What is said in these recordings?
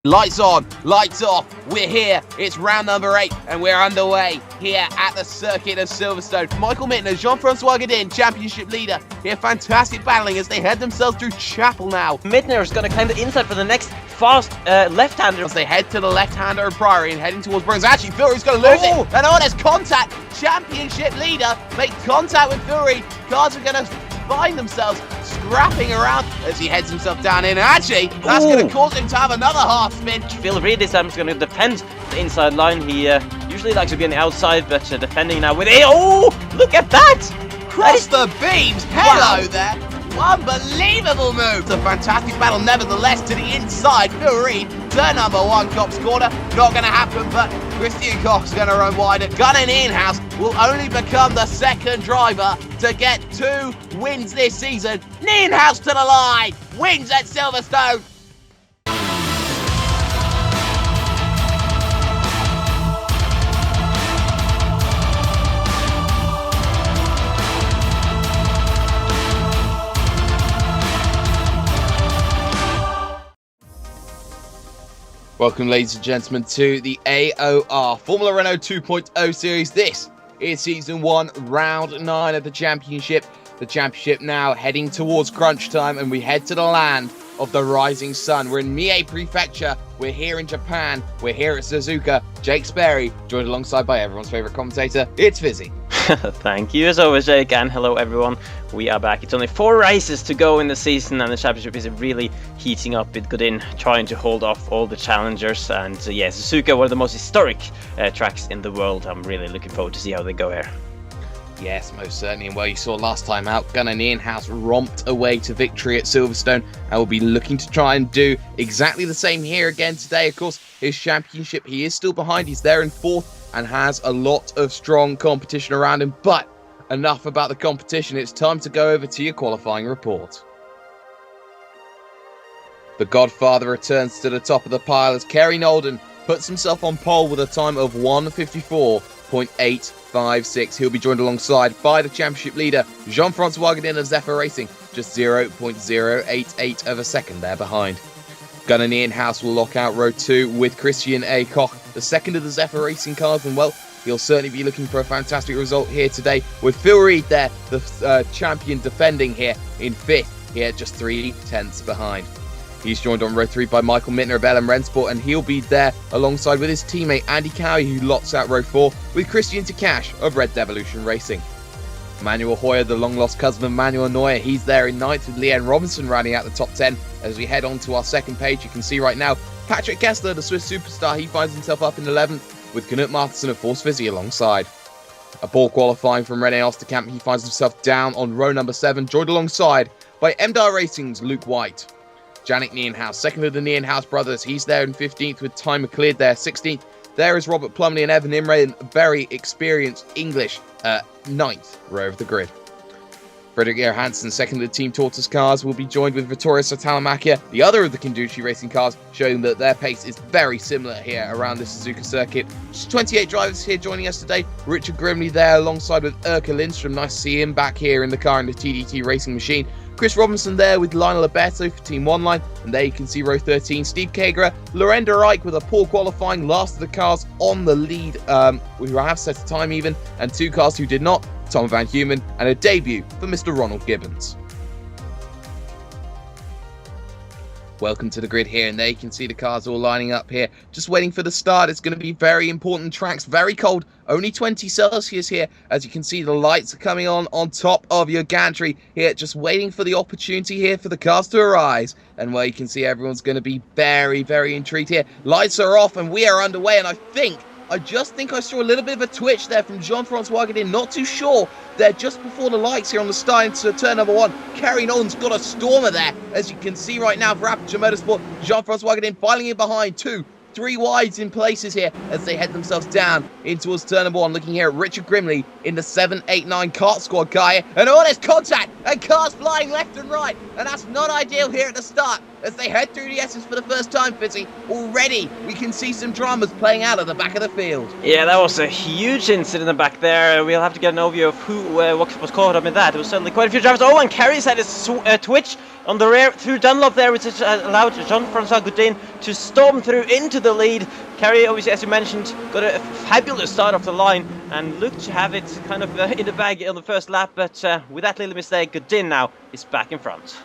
Lights on, lights off, we're here, it's round number 8, and we're underway here at the circuit of Silverstone. Michael Mittner, Jean-Francois Godin, championship leader, here fantastic battling as they head themselves through Chapel now. Mittner is going to climb the inside for the next fast left-hander. As they head to the left-hander of Priory and heading towards Burns. Actually, Fury's going to lose it, and there's contact, championship leader, make contact with Fury. Cars are going to find themselves scrapping around as he heads himself down in. And actually, that's going to cause him to have another half spin. Phil Reed this time is going to defend the inside line. He usually likes to be on the outside, but defending now with a... Oh, look at that! Cross the beams. Hello there. Unbelievable move. It's a fantastic battle, nevertheless, to the inside. Phil Reed, turn number 1, Cops corner. Not going to happen, but Christian Koch's going to run wider. Gunnar Nienhuis will only become the second driver to get 2 wins this season. Nienhuis to the line. Wins at Silverstone. Welcome, ladies and gentlemen, to the AOR Formula Renault 2.0 series. This is Season 1, Round 9 of the Championship. The Championship now heading towards crunch time, and we head to the land of the rising sun. We're in Mie Prefecture. We're here in Japan. We're here at Suzuka. Jake Sparey, joined alongside by everyone's favourite commentator. It's Fisi. Thank you as always, Jake, and hello everyone. We are back. It's only 4 races to go in the season, and the championship is really heating up with Godin trying to hold off all the challengers. And yeah, Suzuka, one of the most historic tracks in the world. I'm really looking forward to see how they go here. Yes, most certainly. And well, you saw last time out, Gunnar Nienhuis romped away to victory at Silverstone, and will be looking to try and do exactly the same here again today. Of course, his championship, he is still behind. He's there in 4th and has a lot of strong competition around him. But enough about the competition. It's time to go over to your qualifying report. The Godfather returns to the top of the pile as Kerry Nolden puts himself on pole with a time of 1:54.856. He'll be joined alongside by the championship leader, Jean-Francois Godin of Zephyr Racing, just 0.088 of a second there behind. Gunnar Nienhuis will lock out row 2 with Christian A. Koch, the second of the Zephyr Racing cars, and well, he'll certainly be looking for a fantastic result here today, with Phil Reed there, the champion defending here in 5th, here just 3/10 behind. He's joined on row 3 by Michael Mittner of LM Rennsport, and he'll be there alongside with his teammate Andy Cowie, who locks out row 4 with Christian Takash of Red Devolution Racing. Manuel Hoyer, the long-lost cousin of Manuel Neuer, he's there in 9th with Leanne Robinson rounding out the top 10. As we head on to our second page, you can see right now, Patrick Kessler, the Swiss superstar, he finds himself up in 11th with Knut Martinsen of Force Fisi alongside. A poor qualifying from René Osterkamp, he finds himself down on row number 7, joined alongside by MDAR Racing's Luke White. Jannik Nienhuis, second of the Nienhuis brothers, he's there in 15th with Ty McLeod there, 16th. There is Robert Plumley and Evan Imre, very experienced English, 9th row of the grid. Fredrik Johansson, second of the Team Tortoise cars, will be joined with Vittorio Sotalamakya, the other of the Kanduchi Racing cars, showing that their pace is very similar here around the Suzuka circuit. Just 28 drivers here joining us today. Richard Grimley there alongside with Erka Lindstrom. Nice to see him back here in the car in the TDT Racing machine. Chris Robinson there with Lionel Alberto for Team One Line, and there you can see row 13, Steve Kagerer, Lorenda Reich with a poor qualifying, last of the cars on the lead, who have set a time even, and 2 cars who did not, Tom Van Humen, and a debut for Mr. Ronald Gibbons. Welcome to the grid here, and there you can see the cars all lining up here, just waiting for the start. It's going to be very important tracks, very cold, only 20 Celsius here. As you can see, the lights are coming on top of your gantry here, just waiting for the opportunity here for the cars to arise. And where you can see everyone's going to be very, very intrigued here. Lights are off and we are underway, and I just think I saw a little bit of a twitch there from Jean-Francois Godin. Not too sure. They're just before the lights here on the start into turn number 1. Kerry Nolan's got a stormer there, as you can see right now for Aperture Motorsport. Jean-Francois Godin filing in behind 2, 3 wides in places here as they head themselves down in towards turn number 1. Looking here at Richard Grimley in the 789 kart squad car here. And there's contact and cars flying left and right. And that's not ideal here at the start. as they head through the S's for the first time, Fizzy. Already, we can see some dramas playing out at the back of the field. Yeah, that was a huge incident back there. We'll have to get an overview of who was caught up in that. There was certainly quite a few drivers. Oh, and Kerry's had a twitch on the rear through Dunlop there, which allowed Jean-Francois Godin to storm through into the lead. Kerry, obviously, as you mentioned, got a fabulous start off the line and looked to have it kind of in the bag on the first lap, but with that little mistake, Godin now is back in front.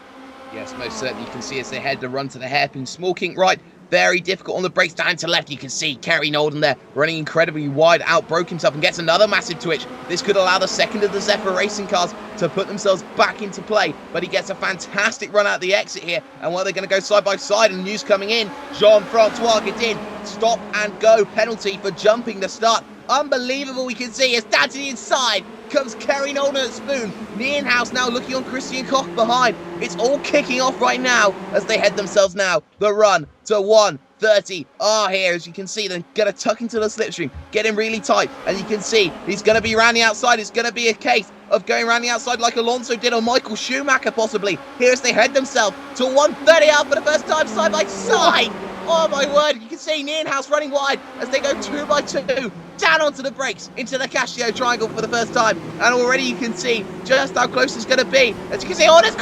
Yes, most certainly you can see as they head the run to the hairpin. Small kink right, very difficult on the brakes down to left. You can see Kerry Nolden there running incredibly wide out, broke himself and gets another massive twitch. This could allow the second of the Zephyr Racing cars to put themselves back into play, but he gets a fantastic run out the exit here. And while they're going to go side by side and news coming in, Jean-Francois Godin, stop and go penalty for jumping the start. Unbelievable, we can see as down to the inside comes Kerry Nolden at Spoon. Nienhouse now looking on Christian Koch behind. It's all kicking off right now as they head themselves now. The run to 1:30 here, as you can see, they're going to tuck into the slipstream, get him really tight, and you can see he's going to be around the outside. It's going to be a case of going around the outside like Alonso did or Michael Schumacher possibly. Here as they head themselves to 1:30 for the first time side by side. Oh my word, you can see Nienhouse running wide as they go 2 by 2 down onto the brakes into the Casio triangle for the first time, and already you can see just how close it's going to be. As you can see, there's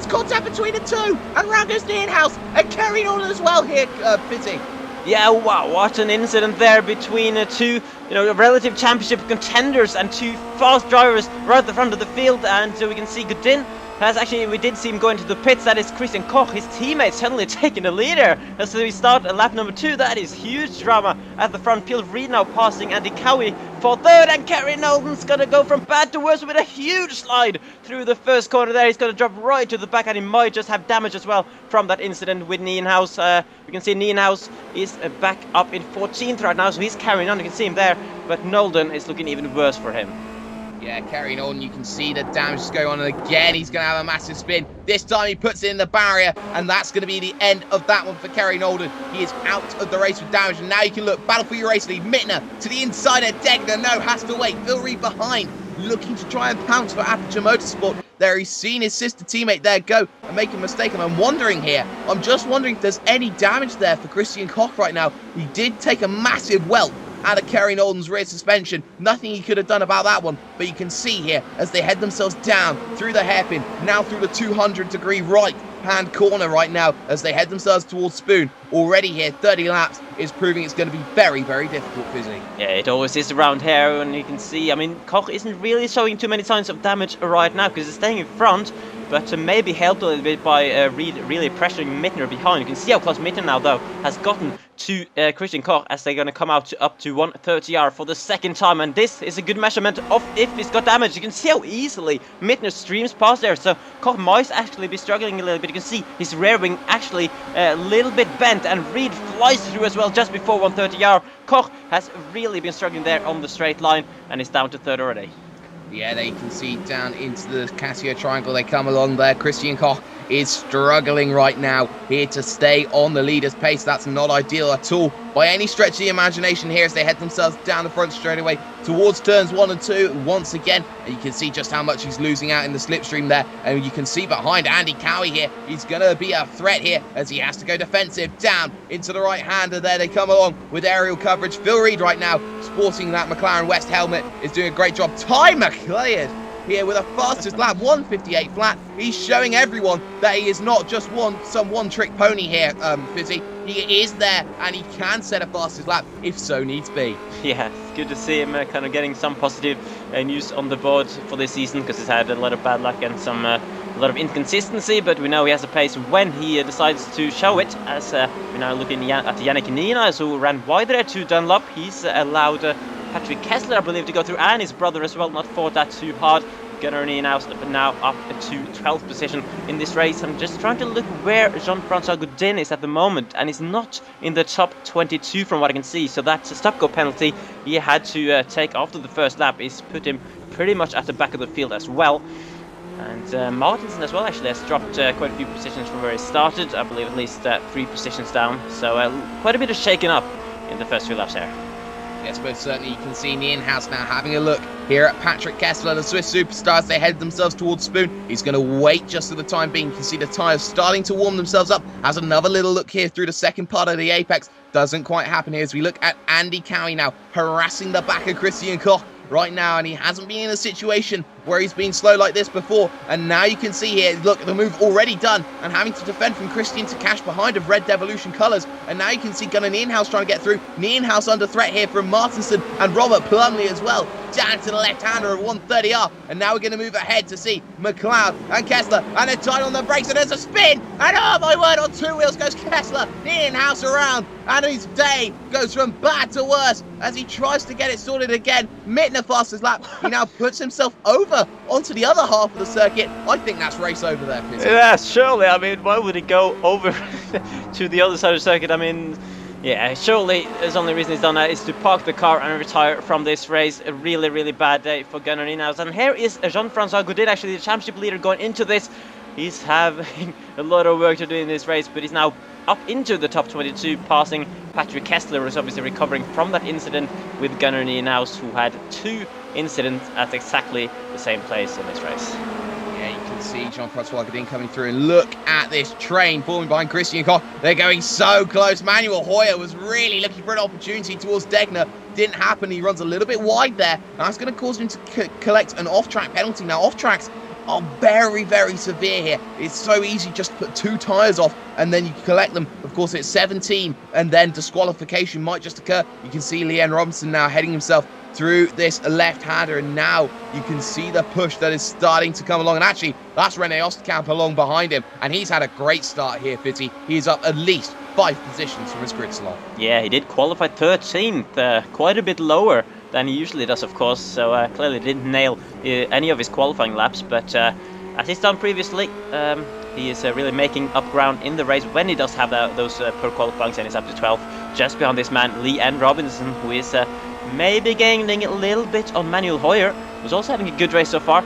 contact between the two, and round goes Nienhouse and Kerry Nolden as well here, Fizzy. Yeah, wow, what an incident there between two, relative championship contenders and two fast drivers right at the front of the field, and we can see Godin we did see him go into the pits. That is Christian Koch, his teammate, suddenly taking the leader. As we start at lap number 2, that is huge drama at the front. Peel Reed now passing Andy Cowie for third, and Kerry Nolden's gonna go from bad to worse with a huge slide through the first corner there. He's gonna drop right to the back, and he might just have damage as well from that incident with Nienhouse. We can see Nienhouse is back up in 14th right now, so he's carrying on. You can see him there, but Nolden is looking even worse for him. Yeah, carrying on, you can see the damage is going on, and again he's going to have a massive spin. This time he puts it in the barrier, and that's going to be the end of that one for Kerry Nolden. He is out of the race with damage, and now you can look, battle for your race lead. Mittner to the inside of Degner, no, has to wait. Phil Reed behind, looking to try and pounce for Aperture Motorsport. There he's seen his sister teammate there go and make a mistake, and I'm just wondering if there's any damage there for Christian Koch right now. He did take a massive welt out of Kerry Nolden's rear suspension. Nothing he could have done about that one, but you can see here as they head themselves down through the hairpin, now through the 200-degree right hand corner right now as they head themselves towards Spoon. Already here, 30 laps is proving it's going to be very, very difficult, Fizzy. Yeah, it always is around here, and you can see, Koch isn't really showing too many signs of damage right now because he's staying in front, but maybe helped a little bit by Reed really pressuring Mittner behind. You can see how close Mittner now, though, has gotten to Christian Koch as they're going to come out to up to 1:30 for the second time, and this is a good measurement of if he's got damage. You can see how easily Mittner streams past there, so Koch might actually be struggling a little bit. You can see his rear wing actually a little bit bent, and Reed flies through as well just before 1:30. Koch has really been struggling there on the straight line and is down to third already. Yeah, there you can see down into the Casio triangle they come along there. Christian Koch is struggling right now here to stay on the leader's pace. That's not ideal at all by any stretch of the imagination here as they head themselves down the front straight away towards turns 1 and 2 once again. And you can see just how much he's losing out in the slipstream there. And you can see behind Andy Cowie here, he's going to be a threat here as he has to go defensive down into the right-hander there. They come along with aerial coverage. Phil Reed right now sporting that McLaren West helmet is doing a great job. Ty McLeod here with a fastest lap, 1:58 flat. He's showing everyone that he is not just some one-trick pony here, Fizzy. He is there, and he can set a fastest lap if so needs be. Yeah, it's good to see him kind of getting some positive news on the board for this season, because he's had a lot of bad luck and a lot of inconsistency, but we know he has a pace when he decides to show it, as we're now looking at Yannick Nienhuis, who ran wider there to Dunlop. He's allowed Patrick Kessler, I believe, to go through, and his brother as well, not fought that too hard. Gunnar Nienhuis now up to 12th position in this race. I'm just trying to look where Jean-Francois Godin is at the moment, and he's not in the top 22 from what I can see, so that's a stop-go penalty he had to take after the first lap. He's put him pretty much at the back of the field as well. And Martinsen as well actually has dropped quite a few positions from where he started. I believe at least 3 positions down, so quite a bit of shaking up in the first few laps here. Yes, most certainly. You can see in the in-house now having a look here at Patrick Kessler, the Swiss superstars. They head themselves towards Spoon. He's going to wait just for the time being. You can see the tyres starting to warm themselves up. Has another little look here through the second part of the apex. Doesn't quite happen here as we look at Andy Cowie now harassing the back of Christian Koch right now, and he hasn't been in a situation where he's been slow like this before. And now you can see here, look, the move already done and having to defend from Christian to Cash behind of Red Devolution colours. And now you can see Gunnar Nienhaus trying to get through. Nienhaus under threat here from Martinsen and Robert Plumley as well, down to the left-hander of 130R. And now we're going to move ahead to see McLeod and Kessler, and they're tight on the brakes, and there's a spin, and oh my word, on two wheels goes Kessler. Nienhaus around, and his day goes from bad to worse as he tries to get it sorted again. Mittner fastest lap. He now puts himself over onto the other half of the circuit. I think that's race over there, Fizzy. Yeah, surely. I mean, why would he go over to the other side of the circuit? I mean, yeah, surely the only reason he's done that is to park the car and retire from this race. A really, really bad day for Gunnar Nienhaus. And here is Jean-Francois Gaudin, actually the championship leader, going into this. He's having a lot of work to do in this race, but he's now up into the top 22, passing Patrick Kessler, who's obviously recovering from that incident with Gunnar Nienhaus, who had two incidents at exactly the same place in this race. Yeah, you can see Jean-Francois Gaudin coming through, and look at this train falling behind Christian Koch. They're going so close. Manuel Hoyer was really looking for an opportunity towards Degner. Didn't happen. He runs a little bit wide there, and that's going to cause him to collect an off-track penalty. Now, off-tracks are very, very severe here. It's so easy just to put two tyres off and then you collect them. Of course, it's 17 and then disqualification might just occur. You can see Leanne Robinson now heading himself through this left-hander, and now you can see the push that is starting to come along. And actually, that's Rene Osterkamp along behind him, and he's had a great start here, Fitzy. He's up at least 5 positions from his grid slot. Yeah, he did qualify 13th, quite a bit lower than he usually does, of course, so clearly didn't nail any of his qualifying laps, but as he's done previously, he is really making up ground in the race when he does have those per qualifying, and he's up to 12th, just behind this man, Leanne Robinson, who is maybe gaining a little bit on Manuel Hoyer, who's also having a good race so far,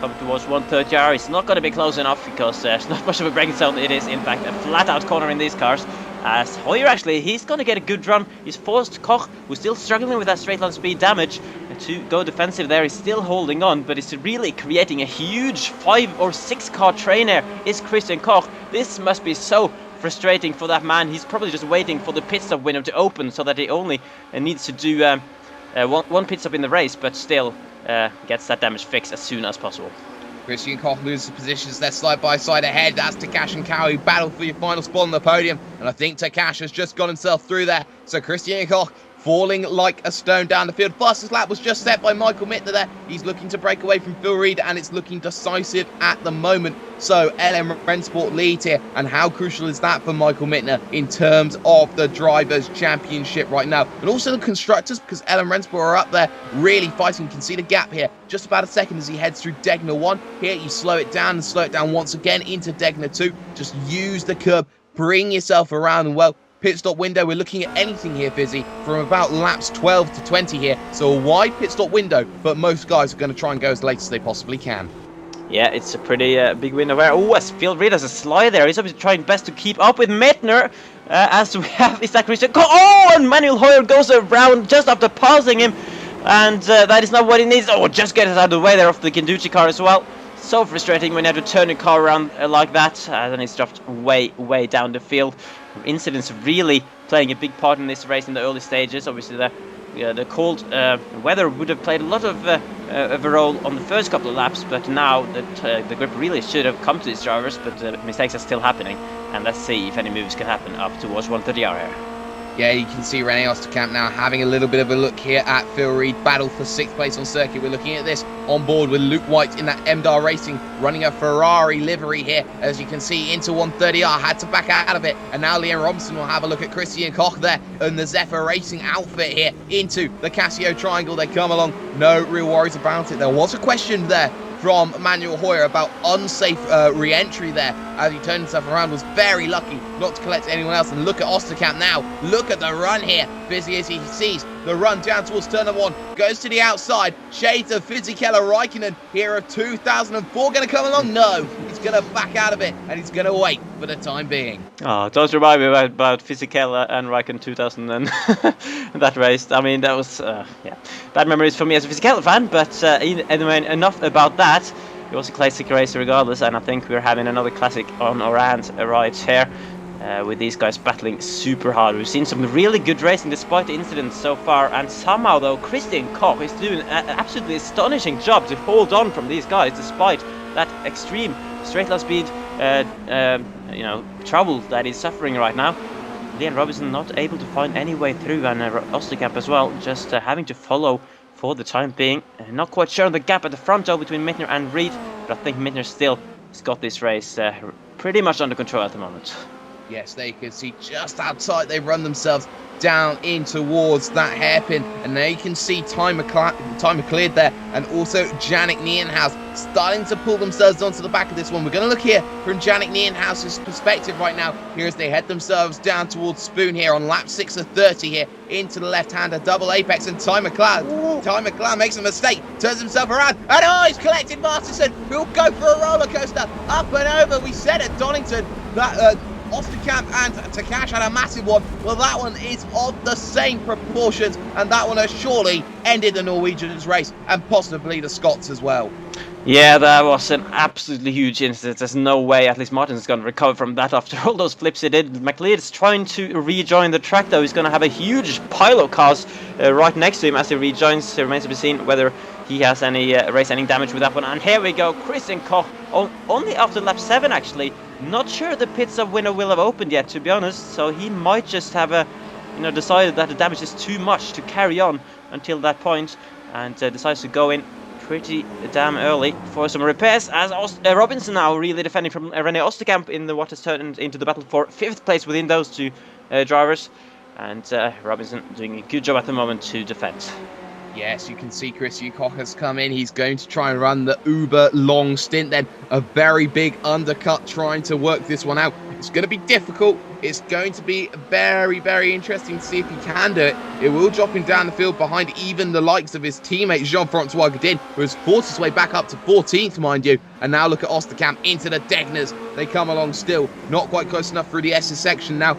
coming towards 130R. It's not going to be close enough because there's not much of a braking zone. It is, in fact, a flat-out corner in these cars. As Hoyer, actually, he's going to get a good run. He's forced Koch, who's still struggling with that straight-line speed damage, to go defensive there. He's still holding on, but it's really creating a huge 5 or 6 car train there, is Christian Koch. This must be so frustrating for that man. He's probably just waiting for the pit stop window to open so that he only needs to do one pit stop in the race, but still gets that damage fixed as soon as possible. Christian Koch loses positions. They're side by side ahead. That's Takash and Cowie battle for your final spot on the podium. And I think Takash has just got himself through there. So Christian Koch falling like a stone down the field. Fastest lap was just set by Michael Mittner there. He's looking to break away from Phil Reed, and it's looking decisive at the moment. So LM Rennsport leads here, and how crucial is that for Michael Mittner in terms of the Drivers' Championship right now? And also the Constructors, because LM Rennsport are up there really fighting. You can see the gap here, just about a second as he heads through Degner 1. Here you slow it down and slow it down once again into Degner 2. Just use the curb, bring yourself around, and well, pit stop window, we're looking at anything here, Fizzy, from about laps 12 to 20 here. So a wide pit stop window, but most guys are going to try and go as late as they possibly can. Yeah, it's a pretty big window there. Oh, as Phil Reed has a slide there. He's obviously trying best to keep up with Mittner. As we have, is that Christian? Oh, and Manuel Hoyer goes around just after passing him. And that is not what he needs. Oh, just get it out of the way there of the Kenduchi car as well. So frustrating when you have to turn your car around like that. Then it's dropped way, way down the field. Incidents really playing a big part in this race in the early stages. Obviously, the cold weather would have played a lot of a role on the first couple of laps, but now that the grip really should have come to these drivers, but mistakes are still happening. And let's see if any moves can happen up towards 130R here. Yeah, you can see Rene Osterkamp now having a little bit of a look here at Phil Reed. Battle for 6th place on circuit. We're looking at this on board with Luke White in that MDAR Racing, running a Ferrari livery here. As you can see, into 130R, had to back out of it. And now Leanne Robinson will have a look at Christian Koch there in the Zephyr Racing outfit here into the Casio Triangle. They come along, no real worries about it. There was a question there from Manuel Hoyer about unsafe re-entry there as he turned himself around. Was very lucky not to collect anyone else. And look at Osterkamp now. Look at the run here. Busy as he sees the run down towards turn number 1. Goes to the outside. Shades of Fizzy Keller Raikkonen here of 2004 going to come along. No, it's going to back out of it, and he's going to wait for the time being. Oh, don't remind me about Fisichella and Raikkonen 2000 and that race. I mean, that was, yeah, bad memories for me as a Fisichella fan, but anyway, enough about that. It was a classic race regardless, and I think we're having another classic on our hands right here. With these guys battling super hard. We've seen some really good racing despite the incidents so far, and somehow though Christian Koch is doing an absolutely astonishing job to hold on from these guys despite that extreme straight line speed you know, trouble that he's suffering right now. Leon Robinson not able to find any way through, and Osterkamp as well, just having to follow for the time being. Not quite sure on the gap at the front though between Mittner and Reed, but I think Mittner still has got this race pretty much under control at the moment. Yes, they can see just how tight they run themselves down in towards that hairpin, and now you can see Timer cleared there, and also Jannik Nienhuis starting to pull themselves onto the back of this one. We're going to look here from Jannik Nienhuis's perspective right now here as they head themselves down towards Spoon here on lap 6 of 30 here into the left-hander double apex, and Ty McLeod makes a mistake, turns himself around, and oh, he's collected Martinsen, who'll go for a roller coaster up and over. We said at Donington that Osterkamp and Takash had a massive one. Well, that one is of the same proportions, and that one has surely ended the Norwegians' race and possibly the Scots as well. Yeah, that was an absolutely huge incident. There's no way at least Martin's going to recover from that after all those flips he did. McLeod is trying to rejoin the track though. He's going to have a huge pile of cars right next to him as he rejoins. It remains to be seen whether he has any race-ending damage with that one. And here we go, Christian Koch, only after lap 7 actually. Not sure the pits of winner will have opened yet, to be honest. So he might just have decided that the damage is too much to carry on until that point, and decides to go in pretty damn early for some repairs, as Robinson now really defending from René Osterkamp in what has turned into the battle for 5th place within those two drivers, and Robinson doing a good job at the moment to defend. Yes, you can see Christian Koch has come in. He's going to try and run the uber long stint then. A very big undercut trying to work this one out. It's going to be difficult. It's going to be very, very interesting to see if he can do it. It will drop him down the field behind even the likes of his teammate Jean-Francois Godin, who has forced his way back up to 14th, mind you. And now look at Osterkamp into the Degners. They come along still. Not quite close enough through the S's section now.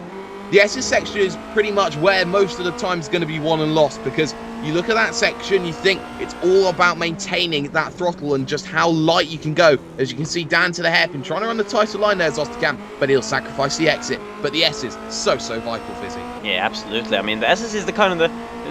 The S's section is pretty much where most of the time is going to be won and lost, because you look at that section, you think it's all about maintaining that throttle and just how light you can go. As you can see, down to the hairpin, trying to run the tighter line there's Osterkamp, but he'll sacrifice the exit. But the S's, so vital, Fizzy. Yeah, absolutely. I mean, the S's is the kind of the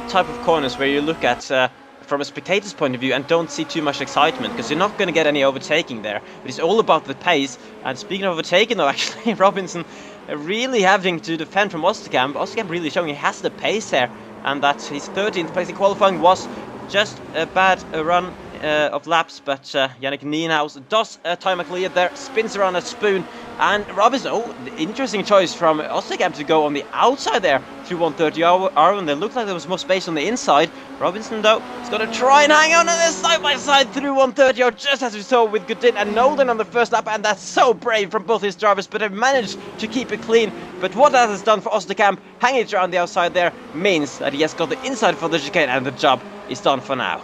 type of corners where you look at from a spectator's point of view and don't see too much excitement, because you're not going to get any overtaking there. But it's all about the pace. And speaking of overtaking, though, actually, Robinson really having to defend from Osterkamp. Osterkamp really showing he has the pace here, and that his 13th place in qualifying was just a bad run of laps, but Jannik Nienhuis does time McLeod there, spins around a Spoon, and Robinson, interesting choice from Osterkamp to go on the outside there through 130R, and it looked like there was more space on the inside. Robinson though is going to try and hang on to this side by side through 130R, just as we saw with Godin and Nolan on the first lap, and that's so brave from both his drivers, but they've managed to keep it clean. But what that has done for Osterkamp, hanging it around the outside there, means that he has got the inside for the chicane, and the job is done for now.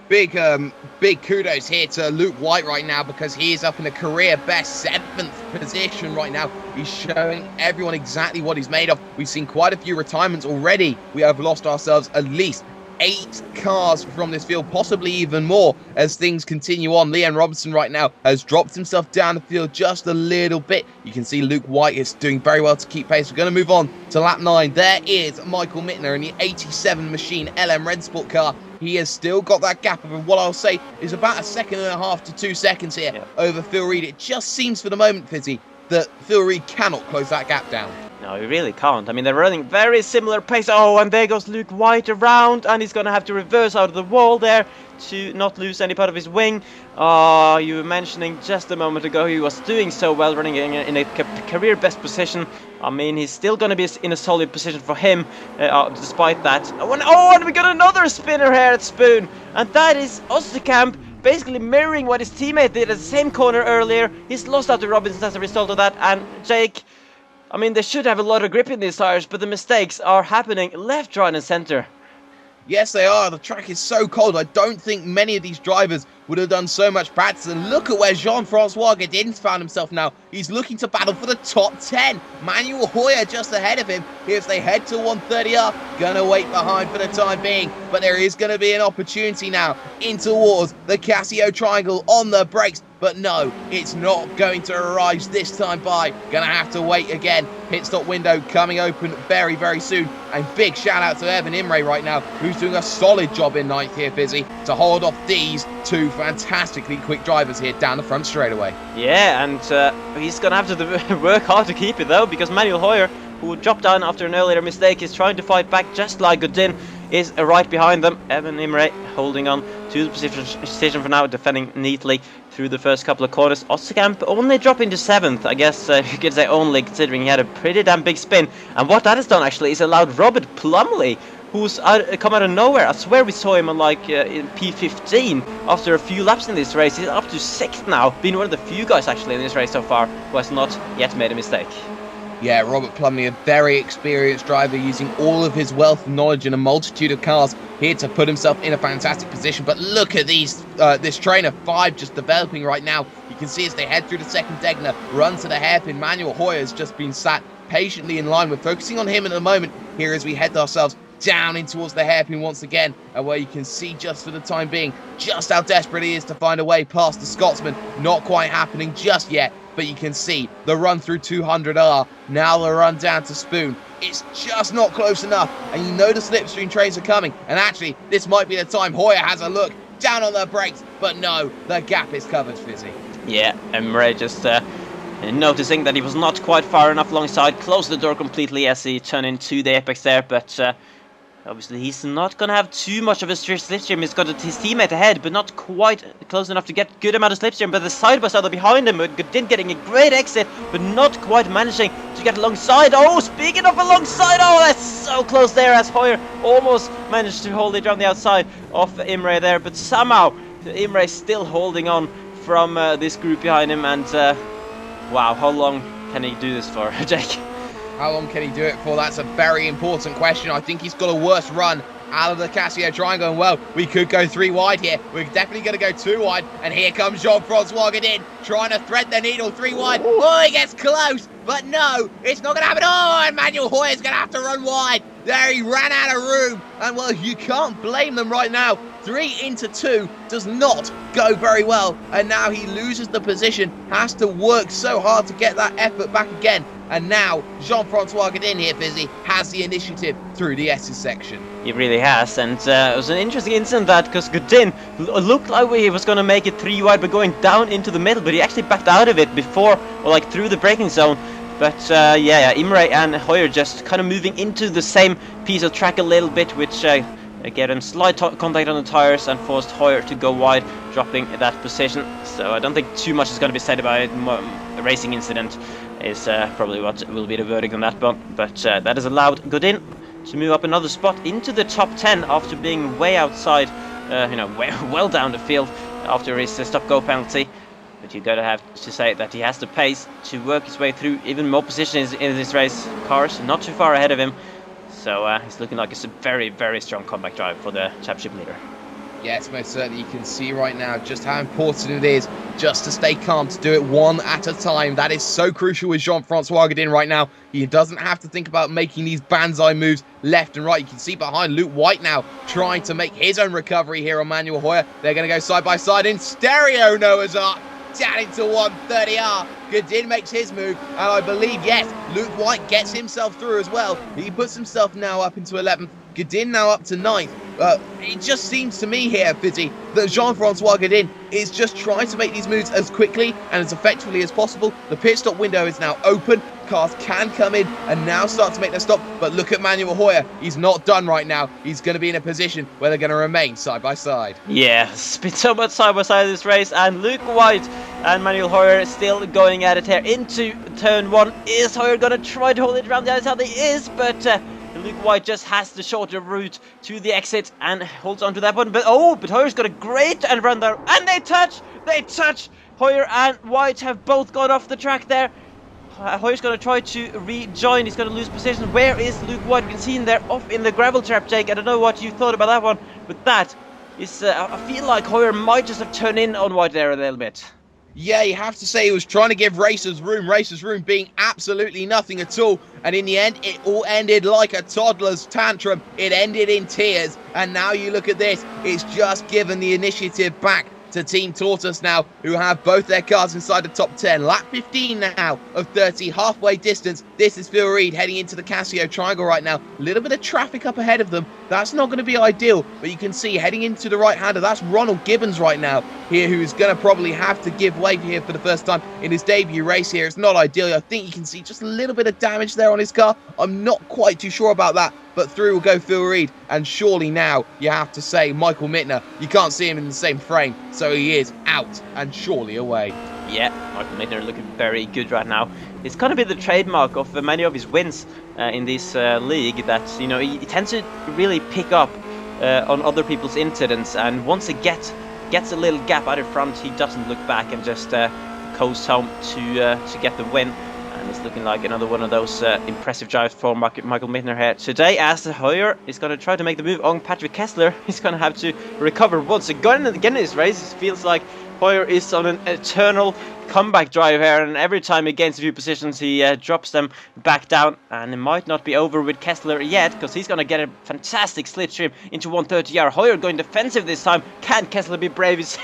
Big kudos here to Luke White right now, because he is up in a career best 7th position right now. He's showing everyone exactly what he's made of. We've seen quite a few retirements already. We have lost ourselves at least 8 cars from this field, possibly even more as things continue on. Leon Robinson right now has dropped himself down the field just a little bit. You can see Luke White is doing very well to keep pace. We're going to move on to lap 9. There is Michael Mittner in the 87 machine LM Red Sport car. He has still got that gap of what I'll say is about 1.5 seconds to 2 seconds here over Phil Reed. It just seems for the moment, Fizzy, that Phil Reed cannot close that gap down. No, he really can't. I mean, they're running very similar pace. Oh, and there goes Luke White around, and he's going to have to reverse out of the wall there to not lose any part of his wing. Oh, you were mentioning just a moment ago he was doing so well, running in a career best position. I mean, he's still going to be in a solid position for him, despite that. Oh, and we got another spinner here at Spoon, and that is Osterkamp, basically mirroring what his teammate did at the same corner earlier. He's lost out to Robinson as a result of that, and Jake, I mean, they should have a lot of grip in these tires, but the mistakes are happening left, right and centre. Yes, they are. The track is so cold. I don't think many of these drivers would have done so much practice. And look at where Jean-Francois Godin's found himself now. He's looking to battle for the top 10. Manuel Hoyer just ahead of him. If they head to 130R, gonna wait behind for the time being. But there is going to be an opportunity now in towards the Casio triangle on the brakes. But no, it's not going to arise this time by. Gonna have to wait again. Pit stop window coming open very, very soon. And big shout out to Evan Imre right now, who's doing a solid job in ninth here, Fizzy, to hold off these two fantastically quick drivers here down the front straightaway. Yeah, and he's gonna have to work hard to keep it though, because Manuel Hoyer, who dropped down after an earlier mistake, is trying to fight back just like Godin is right behind them. Evan Imre holding on to the position for now, defending neatly through the first couple of corners. Ossekamp only dropping to 7th, I guess you could say, only considering he had a pretty damn big spin. And what that has done actually is allowed Robert Plumley, who's come out of nowhere. I swear we saw him on like in P15 after a few laps in this race. He's up to 6th now, being one of the few guys actually in this race so far who has not yet made a mistake. Yeah, Robert Plumley, a very experienced driver, using all of his wealth and knowledge in a multitude of cars here to put himself in a fantastic position. But look at these, this train of 5 just developing right now. You can see as they head through the second Degner, run to the hairpin. Manuel Hoyer has just been sat patiently in line. We're focusing on him at the moment here as we head ourselves down in towards the hairpin once again, and where you can see just for the time being just how desperate he is to find a way past the Scotsman. Not quite happening just yet, but you can see the run through 200R, now the run down to Spoon. It's just not close enough, and you know the slipstream trains are coming, and actually this might be the time Hoyer has a look down on the brakes, but no, the gap is covered, Fizzy. Yeah, Emre just noticing that he was not quite far enough alongside, closed the door completely as he turned into the apex there, but obviously he's not going to have too much of a slipstream. He's got his teammate ahead, but not quite close enough to get good amount of slipstream. But the side-by-side behind him, Godin getting a great exit, but not quite managing to get alongside. Oh, speaking of alongside, oh, that's so close there as Hoyer almost managed to hold it on the outside of Imre there. But somehow, Imre still holding on from this group behind him. And wow, how long can he do this for, Jake? How long can he do it for? That's a very important question. I think he's got a worse run out of the Casio triangle. And well, we could go 3 wide here. We're definitely going to go 2 wide. And here comes Jean-Francois Godin trying to thread the needle 3 wide. Oh, he gets close. But no, it's not going to happen. Oh, and Manuel Hoyer's going to have to run wide. There, he ran out of room. And well, you can't blame them right now. 3 into 2 does not go very well. And now he loses the position. Has to work so hard to get that effort back again. And now, Jean-Francois Godin here, Fizzy, has the initiative through the S's section. He really has, and it was an interesting incident that, because Godin looked like he was going to make it 3 wide, but going down into the middle, but he actually backed out of it before, or like through the braking zone. But yeah, Imre and Hoyer just kind of moving into the same piece of track a little bit, which get him slight contact on the tires and forced Hoyer to go wide, dropping that position. So I don't think too much is going to be said about it. A racing incident is probably what will be the verdict on that one. But that has allowed Godin to move up another spot into the top 10 after being way outside, you know, well down the field after his stop-go penalty. But you gotta have to say that he has the pace to work his way through even more positions in this race. Cars not too far ahead of him. So he's looking like it's a very, very strong comeback drive for the championship leader. Yes, most certainly. You can see right now just how important it is just to stay calm, to do it one at a time. That is so crucial with Jean-Francois Godin right now. He doesn't have to think about making these banzai moves left and right. You can see behind Luke White now trying to make his own recovery here on Manuel Hoyer. They're going to go side by side in stereo, Noah's Ark. Down into 130R. Godin makes his move, and I believe, yes, Luke White gets himself through as well. He puts himself now up into 11th. Godin now up to 9th. It just seems to me here, Fizzy, that Jean-Francois Godin is just trying to make these moves as quickly and as effectively as possible. The pit stop window is now open. Cars can come in and now start to make their stop. But look at Manuel Hoyer. He's not done right now. He's going to be in a position where they're going to remain side by side. Yeah, it's been so much side by side this race. And Luke White and Manuel Hoyer still going at it here into turn 1. Is Hoyer going to try to hold it around the outside? He is, but Luke White just has the shorter route to the exit and holds on to that one. But Hoyer's got a great and run there. And they touch! Hoyer and White have both got off the track there. Hoyer's going to try to rejoin. He's going to lose position. Where is Luke White? We can see him there off in the gravel trap, Jake. I don't know what you thought about that one, but that I feel like Hoyer might just have turned in on wide there a little bit. Yeah, you have to say he was trying to give racers room being absolutely nothing at all. And in the end, it all ended like a toddler's tantrum. It ended in tears. And now you look at this, it's just given the initiative back to Team Tortoise now, who have both their cars inside the top 10. Lap 15 now of 30, halfway distance. This is Phil Reed heading into the Casio Triangle right now. A little bit of traffic up ahead of them. That's not going to be ideal, but you can see heading into the right-hander, that's Ronald Gibbons right now here, who's going to probably have to give way here for the first time in his debut race here. It's not ideal. I think you can see just a little bit of damage there on his car. I'm not quite too sure about that, but through will go Phil Reed, and surely now you have to say Michael Mittner. You can't see him in the same frame, so he is out and surely away. Yeah, Michael Mittner looking very good right now. It's going to be the trademark of many of his wins in this league, that, you know, he tends to really pick up on other people's incidents, and once he gets a little gap out in front, he doesn't look back and just coasts home to get the win. And it's looking like another one of those impressive drives for Michael Mittner here today, as Hoyer is going to try to make the move on Patrick Kessler. He's going to have to recover once again in this race. It feels like Hoyer is on an eternal comeback drive here, and every time he gains a few positions, he drops them back down. And it might not be over with Kessler yet, because he's going to get a fantastic slipstream into 130R. Hoyer going defensive this time. Can Kessler be brave? It's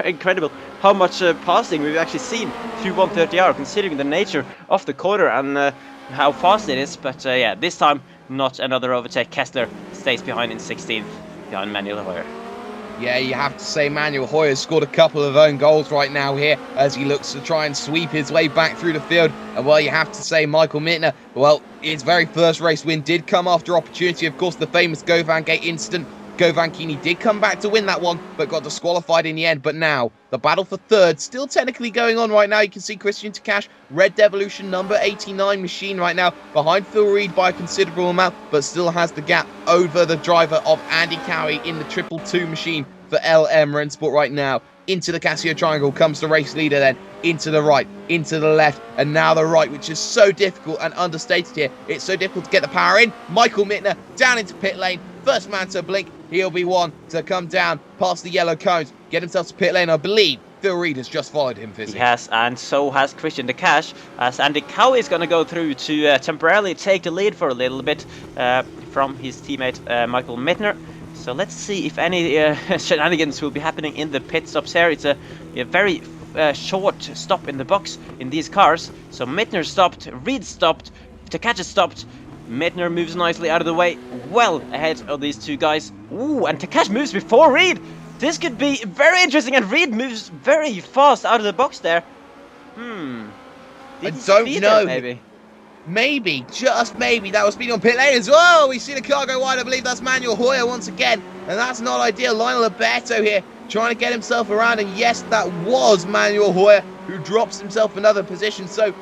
incredible how much passing we've actually seen through 130R, considering the nature of the corner and how fast it is. But yeah, this time not another overtake. Kessler stays behind in 16th, behind Manuel Hoyer. Yeah, you have to say Manuel Hoyer scored a couple of own goals right now here as he looks to try and sweep his way back through the field. And well, you have to say Michael Mittner, well, his very first race win did come after opportunity. Of course, the famous Govan Gate incident. Govan Kini did come back to win that one, but got disqualified in the end. But now, the battle for third still technically going on right now. You can see Christian Takash, Red Devolution number 89 machine right now, behind Phil Reed by a considerable amount, but still has the gap over the driver of Andy Cowie in the 222 machine for LM Rennsport right now. Into the Casio Triangle comes the race leader then, into the right, into the left, and now the right, which is so difficult and understated here. It's so difficult to get the power in. Michael Mittner down into pit lane, first man to blink. He'll be one to come down past the yellow cones, get himself to pit lane. I believe Phil Reed has just followed him, Fisi. He has, and so has Christian Takash, as Andy Cowie is going to go through to temporarily take the lead for a little bit from his teammate Michael Mittner. So let's see if any shenanigans will be happening in the pit stops here. It's a very short stop in the box in these cars. So Mittner stopped, Reed stopped, Takash stopped. Mittner moves nicely out of the way, well ahead of these two guys. Ooh, and Takash moves before Reed. This could be very interesting, and Reed moves very fast out of the box there. I don't know. Maybe, just maybe, that was speed on pit lane as well. We see the car go wide. I believe that's Manuel Hoyer once again, and that's not ideal. Lionel Alberto here trying to get himself around, and yes, that was Manuel Hoyer who drops himself another position. So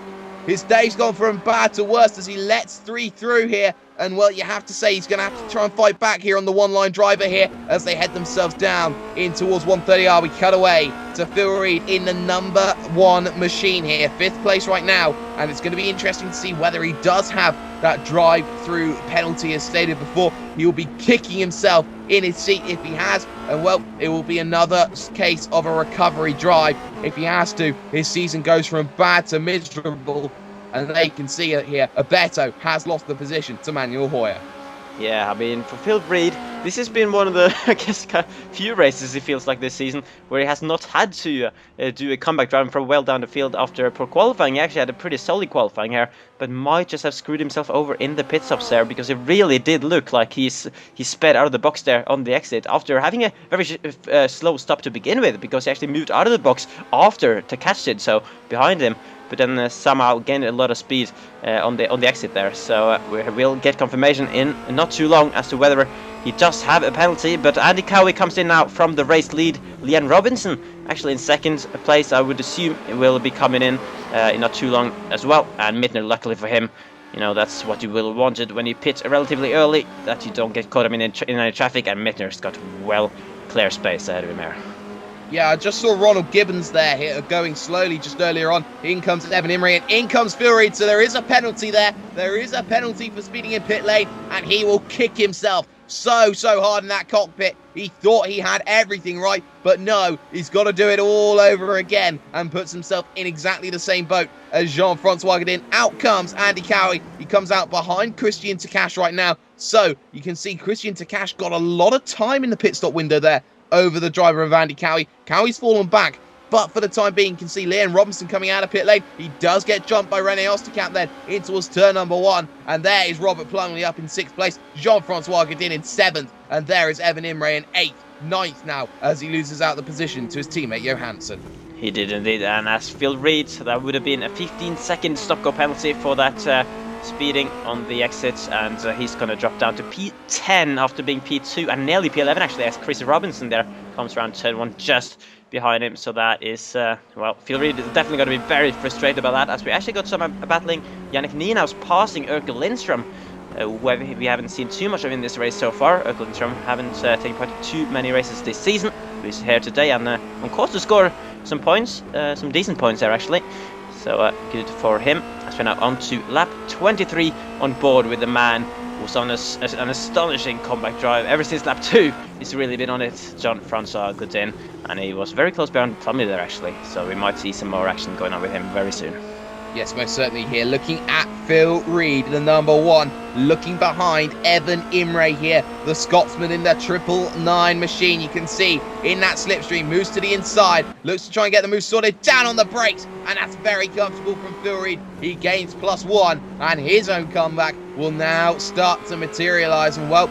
his day's gone from bad to worse as he lets 3 through here. And well, you have to say he's going to have to try and fight back here on the one-line driver here as they head themselves down in towards 130R. We cut away to Phil Reed in the number 1 machine here, 5th place right now. And it's going to be interesting to see whether he does have that drive-through penalty as stated before. He will be kicking himself in his seat if he has. And well, it will be another case of a recovery drive if he has to. His season goes from bad to miserable. And they can see it here. Alberto has lost the position to Manuel Hoyer. Yeah, I mean, for Phil Reed, this has been one of the, I guess, few races, it feels like, this season, where he has not had to do a comeback drive from well down the field after poor qualifying. He actually had a pretty solid qualifying here, but might just have screwed himself over in the pit stops there, because it really did look like he sped out of the box there on the exit after having a very slow stop to begin with, because he actually moved out of the box after Takash did so behind him. But then somehow gained a lot of speed on the exit there. So we'll get confirmation in not too long as to whether he does have a penalty. But Andy Cowie comes in now from the race lead. Leanne Robinson actually in 2nd place. I would assume it will be coming in not too long as well. And Mittner, luckily for him, you know, that's what you will wanted when you pit relatively early, that you don't get caught up in any traffic. And Mittner's got well clear space ahead of him here. Yeah, I just saw Ronald Gibbons there here going slowly just earlier on. In comes Evan Imre and in comes Phil Reed. So there is a penalty there. There is a penalty for speeding in pit lane, and he will kick himself so hard in that cockpit. He thought he had everything right, but no, he's got to do it all over again and puts himself in exactly the same boat as Jean-Francois Godin. Out comes Andy Cowie. He comes out behind Christian Takash right now. So you can see Christian Takash got a lot of time in the pit stop window there over the driver of Andy Cowie. Cowie's fallen back, but for the time being, you can see Liam Robinson coming out of pit lane. He does get jumped by Rene Osterkamp then in towards turn number 1. And there is Robert Plumley up in 6th place. Jean-Francois Godin in 7th. And there is Evan Imre in 8th, 9th now, as he loses out the position to his teammate Johansson. He did indeed, and as Phil Reed, that would have been a 15-second stop-go penalty for that speeding on the exit, and he's going to drop down to P10 after being P2 and nearly P11 actually, as Chris Robinson there comes around turn 1 just behind him. So that is, well, Phil Reed is definitely going to be very frustrated about that, as we actually got some battling Yannick Nienhaus passing Erkel Lindström, who we haven't seen too much of in this race so far. Erkel Lindström haven't taken part in too many races this season. He's here today and on course to score some points, some decent points there actually. So good for him. As we're now on to lap 23 on board with the man who's on an astonishing comeback drive. Ever since lap 2, he's really been on it, Jean-Francois Godin. And he was very close behind Plumley there actually. So we might see some more action going on with him very soon. Yes, most certainly here. Looking at Phil Reed, the number 1. Looking behind Evan Imre here, the Scotsman in the 999 machine. You can see in that slipstream, moves to the inside, looks to try and get the move sorted, down on the brakes, and that's very comfortable from Phil Reed. He gains +1, and his own comeback will now start to materialise. And well,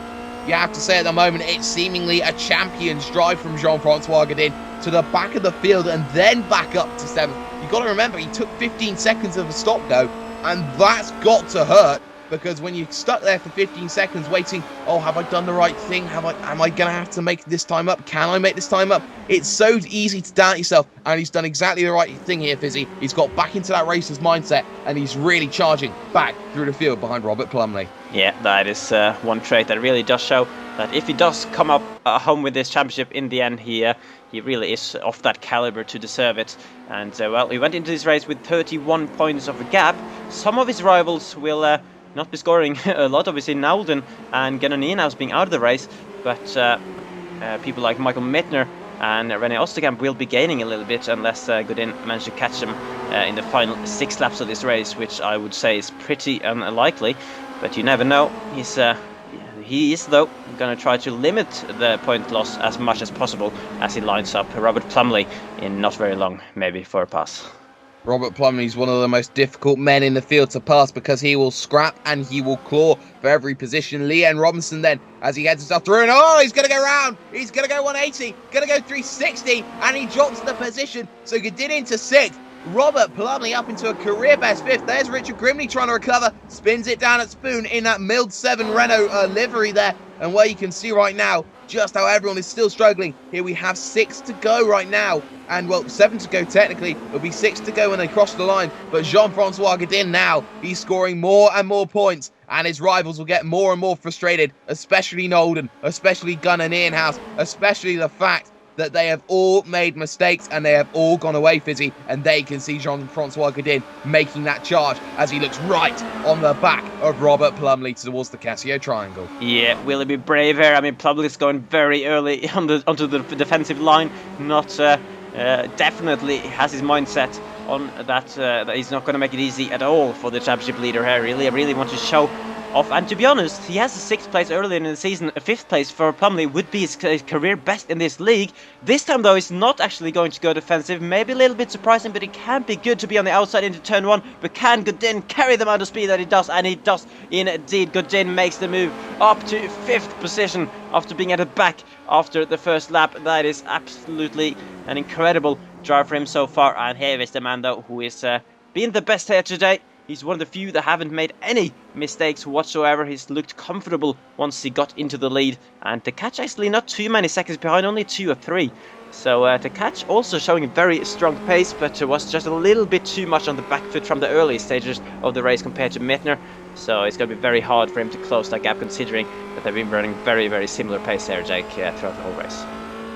you have to say at the moment, it's seemingly a champion's drive from Jean-Francois Godin to the back of the field and then back up to 7th. You've got to remember, he took 15 seconds of a stop go, and that's got to hurt, because when you're stuck there for 15 seconds waiting, oh, have I done the right thing? Am I going to have to make this time up? Can I make this time up? It's so easy to doubt yourself, and he's done exactly the right thing here, Fizzy. He's got back into that racer's mindset, and he's really charging back through the field behind Robert Plumley. Yeah, that is one trait that really does show that if he does come up home with this championship in the end, he really is of that caliber to deserve it. And well, he went into this race with 31 points of a gap. Some of his rivals will not be scoring a lot, obviously Nalden and Gunnar Nienhaus being out of the race, but people like Michael Mittner and Rene Osterkamp will be gaining a little bit unless Godin managed to catch them in the final 6 laps of this race, which I would say is pretty unlikely, but you never know. He is, though, going to try to limit the point loss as much as possible as he lines up Robert Plumley in not very long, maybe, for a pass. Robert Plumley is one of the most difficult men in the field to pass because he will scrap and he will claw for every position. Liam Robinson then, as he heads himself through, and oh, he's going to go round. He's going to go 180, going to go 360, and he drops the position. So Godin into 6th. Robert Plumley up into a career best 5th. There's Richard Grimley trying to recover. Spins it down at Spoon in that milled 7 Renault livery there. And where you can see right now just how everyone is still struggling. Here we have 6 to go right now. And well, 7 to go technically. It'll be 6 to go when they cross the line. But Jean-Francois Godin now, he's scoring more and more points. And his rivals will get more and more frustrated. Especially Nolden, especially Gunnar Nienhaus, especially the fact that they have all made mistakes and they have all gone away, Fizzy, and they can see Jean-Francois Godin making that charge as he looks right on the back of Robert Plumley towards the Casio Triangle. Yeah, will he be brave here? I mean, Plumley's going very early onto the defensive line, not definitely has his mindset on that he's not going to make it easy at all for the championship leader here. I really want to show off, and to be honest, he has a 6th place earlier in the season. A 5th place for Plumley would be his career best in this league. This time though, he's not actually going to go defensive. Maybe a little bit surprising, but it can be good to be on the outside into turn 1. But can Godin carry the amount of speed that he does? And he does indeed. Godin makes the move up to 5th position after being at the back after the first lap. That is absolutely an incredible drive for him so far. And here is the man though who is being the best here today. He's one of the few that haven't made any mistakes whatsoever. He's looked comfortable once he got into the lead. And Takash actually not too many seconds behind, only 2 or 3. So Takash also showing a very strong pace, but was just a little bit too much on the back foot from the early stages of the race compared to Mittner. So it's going to be very hard for him to close that gap, considering that they've been running very, very similar pace there, Jake, throughout the whole race.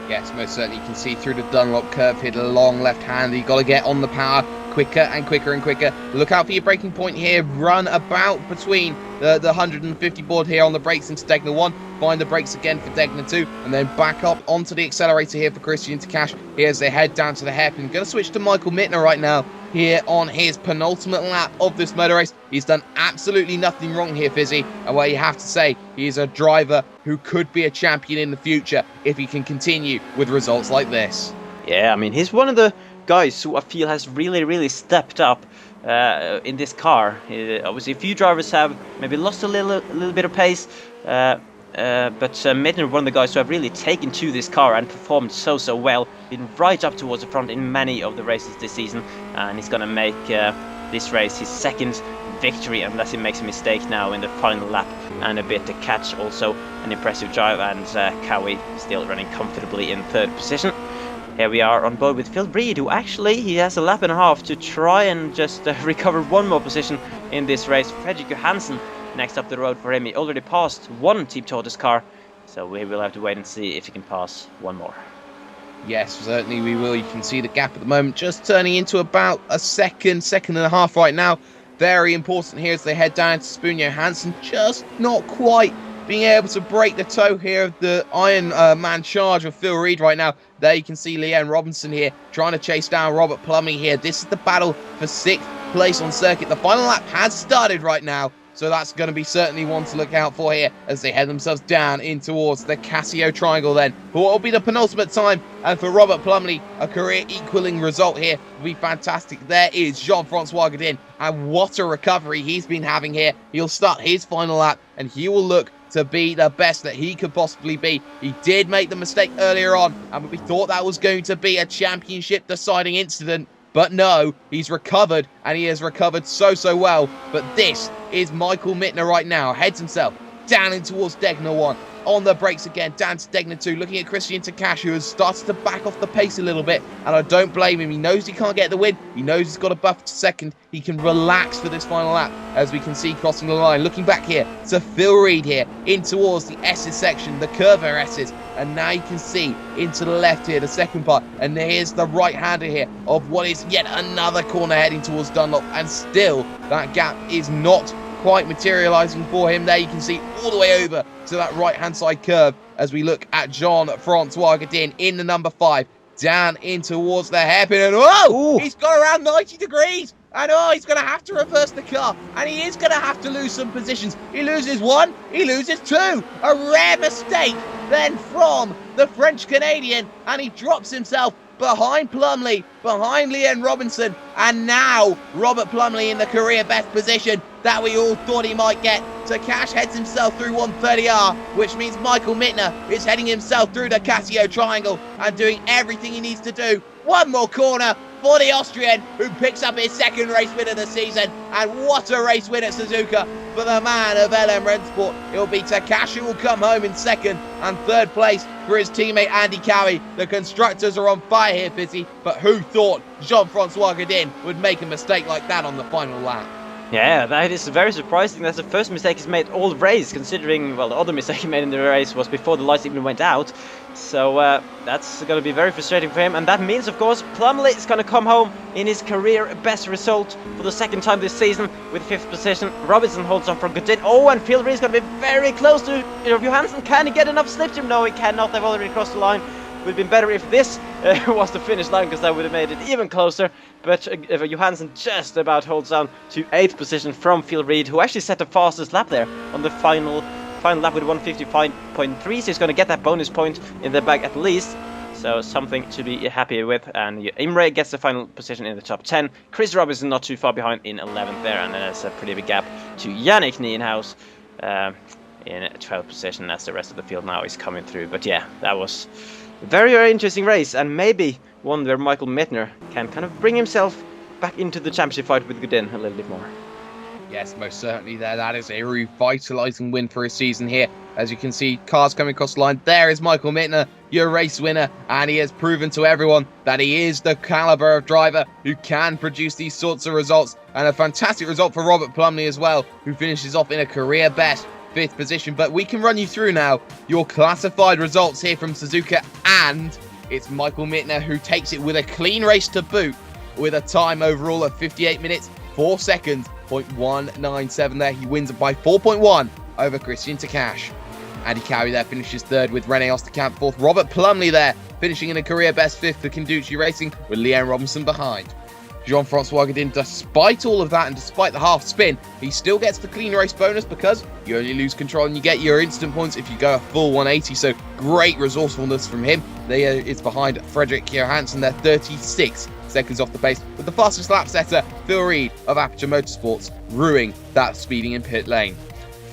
Yes, most certainly you can see through the Dunlop curve here, the long left hand. You got to get on the power quicker and quicker and quicker. Look out for your braking point here. Run about between the 150 board here on the brakes into Degner 1. Find the brakes again for Degner 2. And then back up onto the accelerator here for Christian to cash. Here as they head down to the hairpin. Going to switch to Michael Mittner right now. Here on his penultimate lap of this motor race. He's done absolutely nothing wrong here, Fizzy. And what you have to say, he is a driver who could be a champion in the future if he can continue with results like this. Yeah, I mean, he's one of the guys who I feel has really stepped up in this car. Obviously, a few drivers have maybe lost a little bit of pace, but Mittner, one of the guys who have really taken to this car and performed so well, been right up towards the front in many of the races this season, and he's going to make this race his second victory unless he makes a mistake now in the final lap and a bit to catch. Also an impressive drive, and Cowie still running comfortably in third position. Here we are on board with Phil Reed, who actually he has a lap and a half to try and just recover one more position in this race. Fredrik Johansson next up the road for him. He already passed one Team Tortoise car, so we will have to wait and see if he can pass one more. Yes, certainly we will. You can see the gap at the moment just turning into about a second and a half right now. Very important here as they head down to Spoon. Johansson just not quite being able to break the toe here of the Iron Man charge of Phil Reed right now. There you can see Leanne Robinson here trying to chase down Robert Plumley here. This is the battle for 6th place on circuit. The final lap has started right now, so that's going to be certainly one to look out for here as they head themselves down in towards the Casio Triangle then. For what will be the penultimate time, and for Robert Plumley, a career equaling result here will be fantastic. There is Jean-Francois Godin, and what a recovery he's been having here. He'll start his final lap, and he will look to be the best that he could possibly be. He did make the mistake earlier on, and we thought that was going to be a championship deciding incident. But no, he's recovered, and he has recovered so well. But this is Michael Mittner right now. Heads himself down in towards Degner 1. On the brakes again, down to Degner 2. Looking at Christian Takash, who has started to back off the pace a little bit. And I don't blame him. He knows he can't get the win. He knows he's got a buffer to second. He can relax for this final lap, as we can see crossing the line. Looking back here to Phil Reed here, in towards the S's section, the curver S's. And now you can see into the left here, the second part. And here's the right-hander here of what is yet another corner heading towards Dunlop. And still, that gap is not quite materializing for him. There you can see all the way over to that right-hand side curve as we look at Jean-Francois Godin in the number 5. Down in towards the hairpin. And whoa! He's got around 90 degrees. And he's going to have to reverse the car. And he is going to have to lose some positions. He loses 1, he loses 2. A rare mistake then from the French-Canadian. And he drops himself behind Plumley, behind Leanne Robinson. And now Robert Plumley in the career best position that we all thought he might get. Takash heads himself through 130R, which means Michael Mittner is heading himself through the Casio Triangle and doing everything he needs to do. One more corner for the Austrian, who picks up his second race win of the season. And what a race win at Suzuka for the man of LM Rennsport. It will be Takash who will come home in second, and third place for his teammate Andy Cowie. The constructors are on fire here, Fizzy, but who thought Jean-Francois Godin would make a mistake like that on the final lap? Yeah, that is very surprising. That's the first mistake he's made all race, considering, well, the other mistake he made in the race was before the lights even went out. So that's going to be very frustrating for him. And that means, of course, Plumley is going to come home in his career best result for the second time this season with 5th position. Robinson holds on from Godin. Oh, and Phil Reed is going to be very close to Johansson. Can he get enough slip to him? No, he cannot. They've already crossed the line. It would have been better if this was the finish line, because that would have made it even closer. But Johansson just about holds on to 8th position from Phil Reed, who actually set the fastest lap there on the final lap with 155.3. So he's going to get that bonus point in the bag at least. So something to be happy with. And Imre gets the final position in the top 10. Chris Robinson not too far behind in 11th there. And then there's a pretty big gap to Yannick Nienhaus in 12th position as the rest of the field now is coming through. But yeah, that was a very interesting race, and maybe one where Michael Mittner can kind of bring himself back into the championship fight with Godin a little bit more. Yes, most certainly there. That is a revitalising win for his season here. As you can see, cars coming across the line. There is Michael Mittner, your race winner, and he has proven to everyone that he is the calibre of driver who can produce these sorts of results. And a fantastic result for Robert Plumley as well, who finishes off in a career best 5th position. But we can run you through now your classified results here from Suzuka and it's Michael Mittner who takes it with a clean race to boot, with a time overall of 58 minutes, 4 seconds, 0.197 there. He wins it by 4.1 over Christian Takash. Andy Cowie there finishes third with Rene Osterkamp fourth. Robert Plumley there finishing in a career best fifth for Knut Racing with Leanne Robinson behind. Jean-Francois Godin, despite all of that and despite the half spin, he still gets the clean race bonus because you only lose control and you get your instant points if you go a full 180. So great resourcefulness from him. It's behind Frederick Johansson there, 36 seconds off the pace, with the fastest lap setter, Phil Reed of Aperture Motorsports, ruining that speeding in pit lane.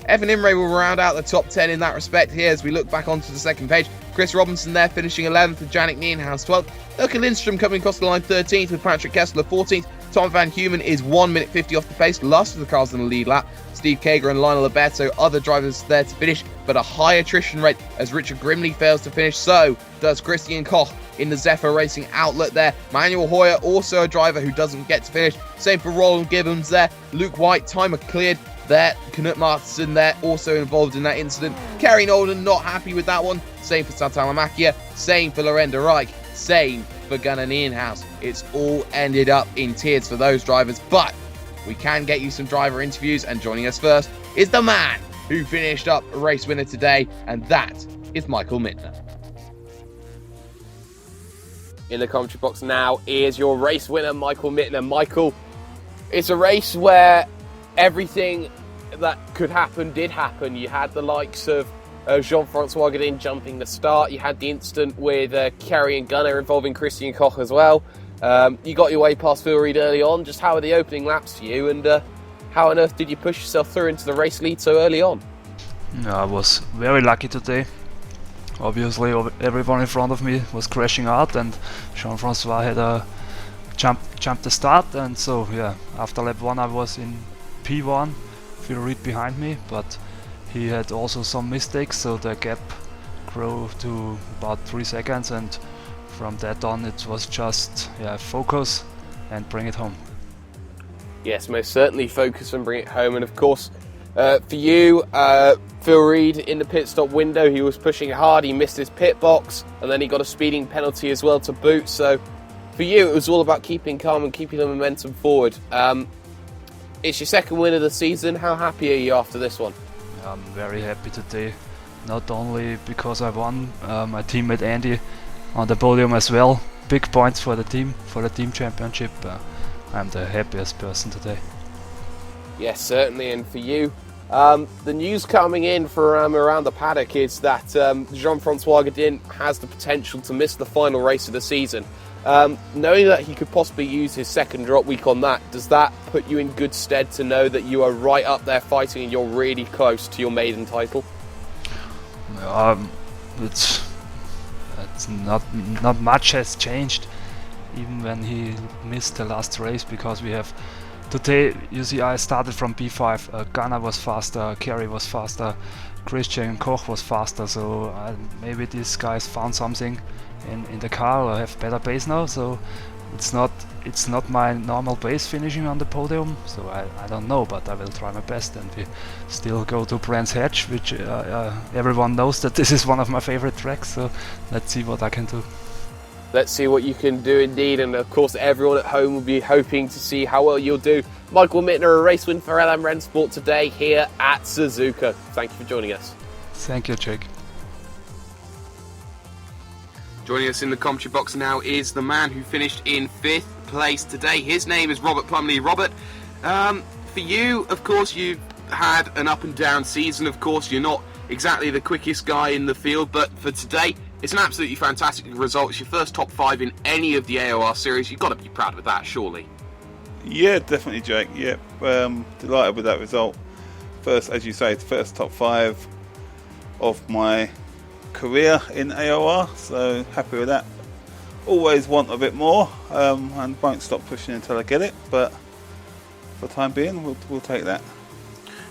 Evan Imre will round out the top 10 in that respect here as we look back onto the second page. Chris Robinson there finishing 11th with Jannik Nienhuis 12th. Ilka Lindstrom coming across the line 13th with Patrick Kessler 14th. Tom Van Humen is 1 minute 50 off the pace, last of the cars in the lead lap. Steve Kager and Lionel Alberto, other drivers there to finish, but a high attrition rate as Richard Grimley fails to finish. So does Christian Koch in the Zephyr Racing outlet there. Manuel Hoyer, also a driver who doesn't get to finish. Same for Roland Gibbons there. Luke White, timer cleared there. Knut Martinsen there, also involved in that incident. Kerry Nolden not happy with that one. Same for Santana Macchia. Same for Lorenda Reich. Same for Gunnar Nienhuis. It's all ended up in tears for those drivers, but we can get you some driver interviews, and joining us first is the man who finished up a race winner today, and that is Michael Mittner. In the commentary box now is your race winner, Michael Mittner. Michael, it's a race where everything that could happen did happen. You had the likes of Jean-Francois Godin jumping the start. You had the incident with Kerry and Gunnar involving Christian Koch as well. You got your way past Phil Reed early on. Just how were the opening laps for you, and how on earth did you push yourself through into the race lead so early on? I was very lucky today. Obviously, everyone in front of me was crashing out, and Jean-Francois had a jump the start, and so yeah, after lap 1 I was in P1, Phil Reed behind me, but he had also some mistakes, so the gap grew to about 3 seconds, and from that on it was just focus and bring it home. Yes, most certainly focus and bring it home. And of course, for you, Phil Reed in the pit stop window, he was pushing hard, he missed his pit box, and then he got a speeding penalty as well to boot. So for you, it was all about keeping calm and keeping the momentum forward. It's your second win of the season. How happy are you after this one? I'm very happy today, not only because I won, my teammate Andy on the podium as well. Big points for the team championship. I'm the happiest person today. Yes, certainly. And for you, the news coming in from around the paddock is that Jean-Francois Godin has the potential to miss the final race of the season. Knowing that he could possibly use his second drop week on that, does that put you in good stead to know that you are right up there fighting and you're really close to your maiden title? It's not much has changed, even when he missed the last race, because we have today, you see, I started from B5. Gunnar was faster, Kerry was faster, Christian Koch was faster, so maybe these guys found something in the car or have better pace now. So it's not my normal pace finishing on the podium, so I don't know, but I will try my best. And we still go to Brands Hatch, which everyone knows that this is one of my favorite tracks, so let's see what I can do. Let's see what you can do indeed, and of course everyone at home will be hoping to see how well you'll do. Michael Mittner, a race win for LM Rennsport today here at Suzuka. Thank you for joining us. Thank you, Jake. Joining us in the commentary box now is the man who finished in 5th place today. His name is Robert Plumley. Robert, for you, of course, you've had an up and down season. Of course, you're not exactly the quickest guy in the field, but for today, it's an absolutely fantastic result. It's your first top 5 in any of the AOR series. You've got to be proud of that, surely. Yeah, definitely, Jake. Yeah, delighted with that result. First, as you say, the first top 5 of my career in AOR, so happy with that. Always want a bit more, and won't stop pushing until I get it, but for the time being, we'll take that.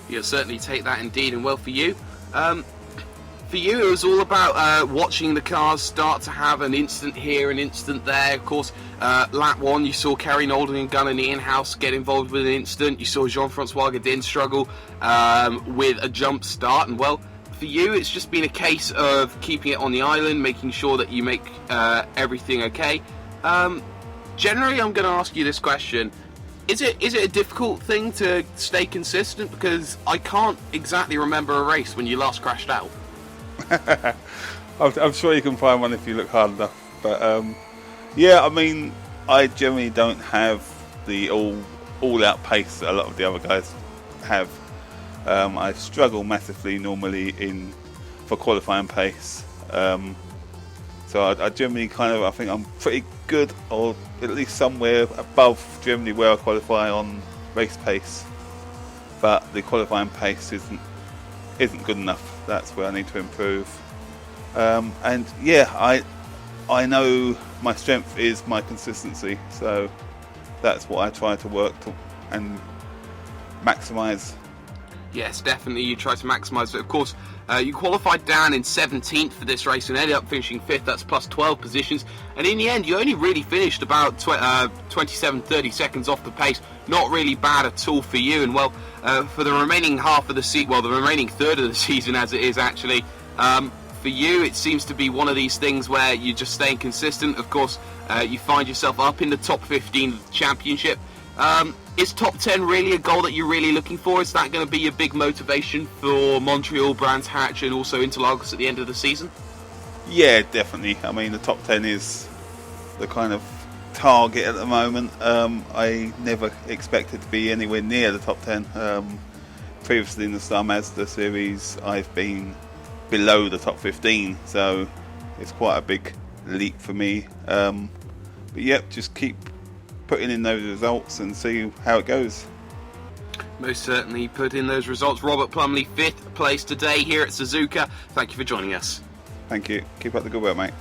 You'll certainly take that indeed, and well for you. For you, it was all about watching the cars start to have an instant here, an instant there. Of course, lap 1, you saw Kerry Nolden and Gunnar Nienhuis get involved with an instant. You saw Jean-Francois Godin struggle with a jump start, and well, for you, it's just been a case of keeping it on the island, making sure that you make everything okay. Generally, I'm going to ask you this question. Is it a difficult thing to stay consistent? Because I can't exactly remember a race when you last crashed out. I'm sure you can find one if you look hard enough. But yeah, I mean, I generally don't have the all-out pace that a lot of the other guys have. I struggle massively normally for qualifying pace. So I generally I think I'm pretty good, or at least somewhere above generally where I qualify on race pace. But the qualifying pace isn't good enough. That's where I need to improve. And yeah, I know my strength is my consistency, so that's what I try to work to and maximise. Yes, definitely you try to maximise it. Of course, you qualified down in 17th for this race and ended up finishing 5th. That's plus 12 positions. And in the end, you only really finished about 27-30 seconds off the pace. Not really bad at all for you. And well, for the remaining half of the season, well, the remaining third of the season as it is actually, for you, it seems to be one of these things where you're just staying consistent. Of course, you find yourself up in the top 15 of the championship. Is top 10 really a goal that you're really looking for? Is that going to be a big motivation for Montreal, Brands Hatch and also Interlagos at the end of the season? Yeah, definitely. I mean, the top 10 is the kind of target at the moment. I never expected to be anywhere near the top 10. Previously in the Star Mazda series, I've been below the top 15, so it's quite a big leap for me. But yep, just keep putting in those results and see how it goes. Most certainly put in those results. Robert Plumley, 5th place today here at Suzuka. Thank you for joining us. Thank you. Keep up the good work, mate.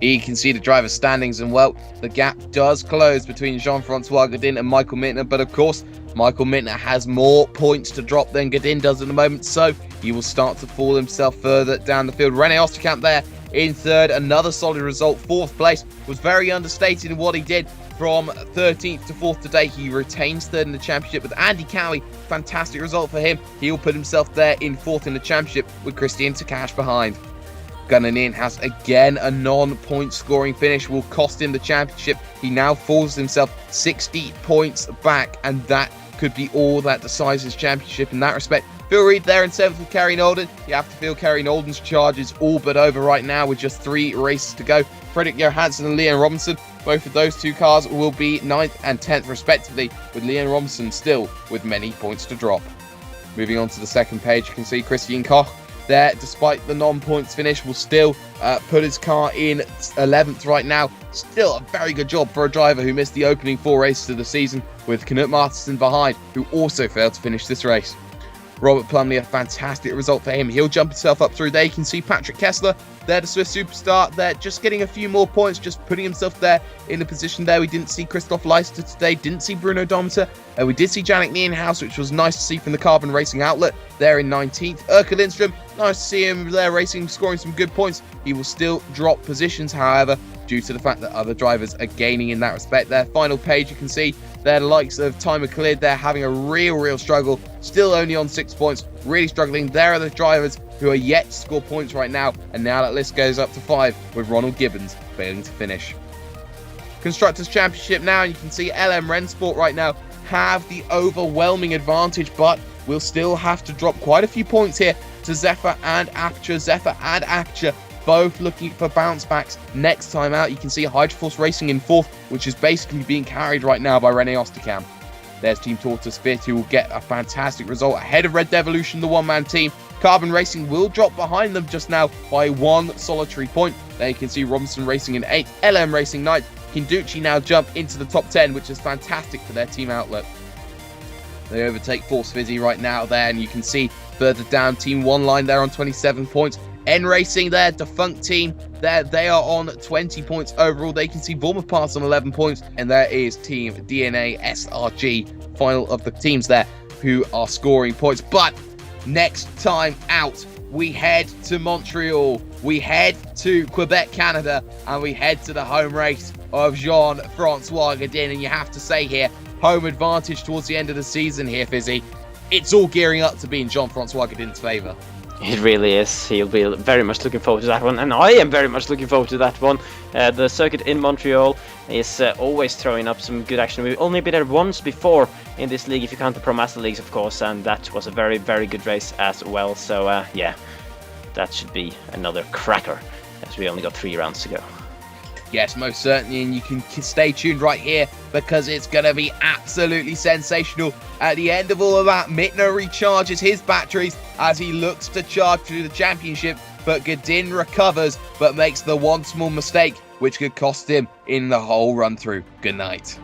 You can see the driver standings, and well, the gap does close between Jean-Francois Godin and Michael Mittner, but of course, Michael Mittner has more points to drop than Godin does at the moment, so he will start to fall himself further down the field. René Osterkamp there in 3rd, another solid result. 4th place, was very understated in what he did from 13th to 4th today. He retains 3rd in the championship with Andy Cowie. Fantastic result for him. He'll put himself there in 4th in the championship with Christian Takash behind. Gunnar Nienhuis, again a non-point scoring finish, will cost him the championship. He now falls himself 60 points back, and that could be all that decides his championship in that respect. Phil Reed there in 7th with Kerry Nolden. You have to feel Kerry Nolden's charge is all but over right now with just 3 races to go. Fredrik Johansson and Leon Robinson, both of those two cars will be 9th and 10th respectively, with Leon Robinson still with many points to drop. Moving on to the second page, you can see Christian Koch there, despite the non-points finish, will still put his car in 11th right now. Still a very good job for a driver who missed the opening 4 races of the season, with Knut Martinsen behind, who also failed to finish this race. Robert Plumley, a fantastic result for him. He'll jump himself up through there. You can see Patrick Kessler there, the Swiss superstar there, just getting a few more points, just putting himself there in the position there. We didn't see Christoph Leister today, didn't see Bruno Dometer. We did see Jannik Nienhuis, which was nice to see from the Carbon Racing outlet there in 19th. Erka Lindström, nice to see him there racing, scoring some good points. He will still drop positions, however, due to the fact that other drivers are gaining in that respect there. Final page, you can see there the likes of Timer Khalid there having a real struggle, still only on 6 points, really struggling. There are the drivers who are yet to score points right now, and now that list goes up to 5 with Ronald Gibbons failing to finish. Constructors Championship now, and you can see LM Rennsport right now have the overwhelming advantage, but we'll still have to drop quite a few points here to Zephyr and Aperture. Zephyr and Aperture both looking for bounce backs next time out. You can see Hydroforce Racing in 4th, which is basically being carried right now by René Osterkamp. There's Team Tortoise Fit, who will get a fantastic result ahead of Red Devolution, the one-man team. Carbon Racing will drop behind them just now by 1 solitary point. There you can see Robinson Racing in 8th, LM Racing 9th. Kinducci now jump into the top 10, which is fantastic for their team outlet. They overtake Force Fizzy right now there, and you can see further down Team One Line there on 27 points. N Racing there, defunct team there, they are on 20 points overall. They can see Bournemouth Pass on 11 points, and there is Team DNA SRG, final of the teams there who are scoring points. But next time out, we head to Montreal, we head to Quebec, Canada, and we head to the home race of Jean-Francois Godin. And you have to say here, home advantage towards the end of the season here, Fizzy. it's all gearing up to be in Jean-Francois Godin's favour. It really is. He'll be very much looking forward to that one, and I am very much looking forward to that one. The circuit in Montreal is always throwing up some good action. We've only been there once before in this league, if you count the Pro Master Leagues, of course, and that was a very, very good race as well. So, yeah, that should be another cracker, as we only got 3 rounds to go. Yes, most certainly, and you can stay tuned right here because it's going to be absolutely sensational. At the end of all of that, Mittner recharges his batteries as he looks to charge through the championship, but Godin recovers but makes the one small mistake which could cost him in the whole run through. Good night.